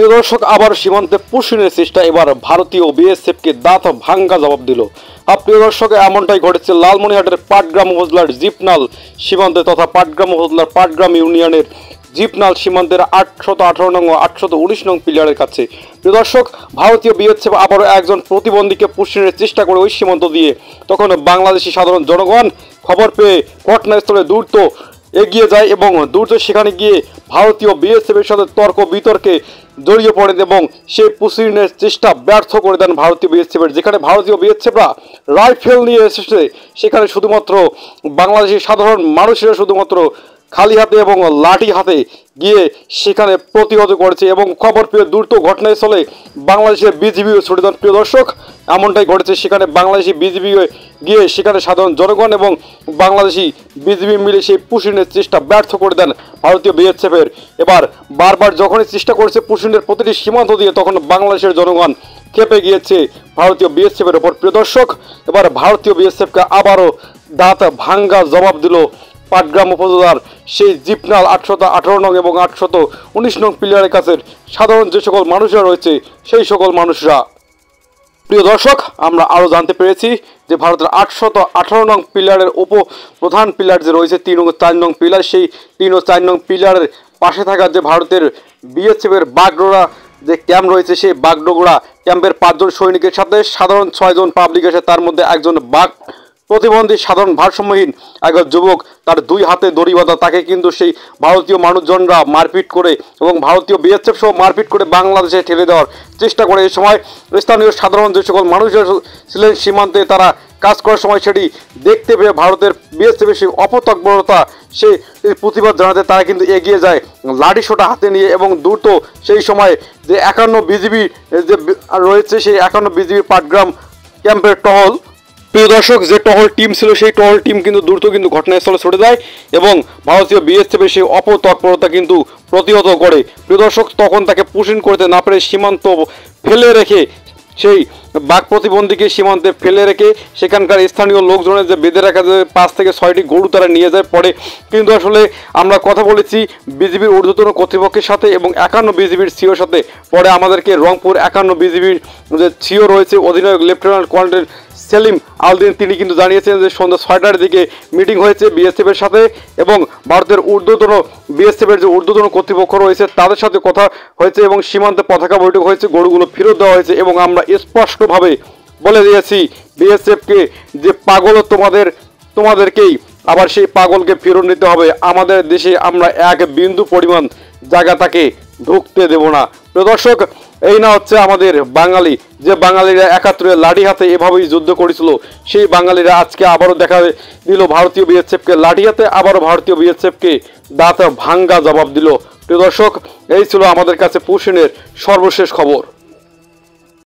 প্রিয় দর্শক, আবার সীমান্তে পুশিনের চেষ্টা। এবার ভারতীয় বিএসএফকে দাঁত ভাঙ্গা জবাব দিল। প্রিয় দর্শক, এমনটাই ঘটেছে লালমনিরহাটের পাটগ্রাম উপজেলার জিপনাল সীমান্তে তথা পাটগ্রাম উপজেলার পাটগ্রাম ইউনিয়নের জিপনাল সীমান্তের 818 নং ও 819 নং পিলারের কাছে। প্রিয় দর্শক, ভারতীয় বিএসএফ আবারও একজন প্রতিবন্ধীকে পুশিনের চেষ্টা করে ওই সীমান্ত দিয়ে। তখন বাংলাদেশি সাধারণ জনগণ খবর পেয়ে ঘটনাস্থলে দ্রুত এগিয়ে যায় এবং দ্রুত সেখানে গিয়ে ভারতীয় বিএসএফের সাথে তর্ক বিতর্কে জড়িয়ে পড়েন এবং সেই পুশিনের চেষ্টা ব্যর্থ করে দেন ভারতীয় বিএসএফের। যেখানে ভারতীয় বিএসএফরা রাইফেল নিয়ে এসেছে, সেখানে শুধুমাত্র বাংলাদেশি সাধারণ মানুষেরা শুধুমাত্র খালি হাতে এবং লাঠি হাতে গিয়ে সেখানে প্রতিহত করেছে এবং খবর পেয়ে দ্রুত ঘটনাস্থলে বাংলাদেশের বিজিবিও ছুটে দেন। প্রিয় দর্শক, এমনটাই ঘটেছে। সেখানে বাংলাদেশি বিজিবি গিয়ে সেখানে সাধারণ জনগণ এবং বাংলাদেশি বিজিবি মিলে সেই পুশিনের চেষ্টা ব্যর্থ করে দেন ভারতীয় বিএসএফের। এবার বারবার যখনই চেষ্টা করেছে পুশিনের প্রতিটি সীমান্ত দিয়ে, তখন বাংলাদেশের জনগণ খেপে গিয়েছে ভারতীয় বিএসএফের ওপর। প্রিয় দর্শক, এবার ভারতীয় বিএসএফকে আবারও দাঁত ভাঙ্গা জবাব দিল পাটগ্রাম উপজেলার সেই জিপনাল 818 নং এবং 819 নং পিলারের কাছের সাধারণ যে সকল মানুষরা রয়েছে সেই সকল মানুষরা। প্রিয় দর্শক, আমরা আরও জানতে পেরেছি যে ভারতের 818 নং পিলারের প্রধান পিলার যে রয়েছে 3 ও 4 নং পিলার, সেই 3 ও 4 নং পিলারের পাশে থাকা যে ভারতের বিএসএফের বাগডোরা যে ক্যাম্প রয়েছে, সেই বাগডোগরা ক্যাম্পের 5 জন সৈনিকের সাথে সাধারণ 6 জন পাবলিক আছে। তার মধ্যে একজন বাঘ প্রতিবন্ধী সাধারণ ভারসাম্যহীন এক যুবক, তার 2 হাতে দড়ি বাঁধা, তাকে কিন্তু সেই ভারতীয় মানুষজনরা মারপিট করে এবং ভারতীয় বিএসএফ সহ মারপিট করে বাংলাদেশে ঠেলে দেওয়ার চেষ্টা করে। এই সময় স্থানীয় সাধারণ যে সকল মানুষরা ছিলেন সীমান্তে, তারা কাজ করার সময় সেটি দেখতে পেয়ে ভারতের বিএসএফের সেই অপতৎপরতা সে প্রতিবাদ জানাতে তারা কিন্তু এগিয়ে যায় লাঠি সোটা হাতে নিয়ে এবং দ্রুত সেই সময় যে 51 বিজিবি যে রয়েছে, সেই 51 বিজিবি পাটগ্রাম ক্যাম্পের টহল, প্রিয় দর্শক, যে টহল টিম ছিল সেই টহল টিম কিন্তু দ্রুত ঘটনাস্থলে ছুটে যায় এবং ভারতীয় বিএসএফের সেই অপতৎপরতা কিন্তু প্রতিহত করে। প্রিয় দর্শক, তখন তাকে পুশিন করতে না পেরে সীমান্ত ফেলে রেখে সেই বাঘ প্রতিবন্ধীকে সীমান্তে ফেলে রেখে সেখানকার স্থানীয় লোকজনের যে বেঁধে রাখা যে 5 থেকে 6টি গরু তারা নিয়ে যায় পরে। কিন্তু আসলে আমরা কথা বলেছি বিজিবির ঊর্ধ্বতন কর্তৃপক্ষের সাথে এবং 51 বিজিবির সিওর সাথে। পরে আমাদেরকে রংপুর 51 বিজিবির যে সিও রয়েছে অধিনায়ক লেফটেন্যান্ট কর্নেল সেলিম আলদিন, তিনি কিন্তু জানিয়েছেন যে সন্ধ্যা 6টার দিকে মিটিং হয়েছে বিএসএফের সাথে এবং ভারতের ঊর্ধ্বতন বিএসএফের যে ঊর্ধ্বতন কর্তৃপক্ষ রয়েছে তাদের সাথে কথা হয়েছে এবং সীমান্তে পতাকা বৈঠক হয়েছে, গরুগুলো ফেরত দেওয়া হয়েছে এবং আমরা স্পষ্টভাবে বলে দিয়েছি বিএসএফকে যে পাগল তোমাদেরকেই আবার সেই পাগলকে ফেরত নিতে হবে। আমাদের দেশে আমরা এক বিন্দু পরিমাণ জায়গা তাকে ঢুকতে দেব না। প্রিয় দর্শক, এই না হচ্ছে আমাদের বাঙালি, যে বাঙালিরা 71 লাঠি হাতে এভাবেই যুদ্ধ করেছিল, সেই বাঙালিরা আজকে আবারও দেখা দিল ভারতীয় বিএসএফকে লাঠি হাতে, আবারও ভারতীয় বিএসএফকে দাঁত ভাঙ্গা জবাব দিল। প্রিয় দর্শক, এই ছিল আমাদের কাছে পুশিনের সর্বশেষ খবর।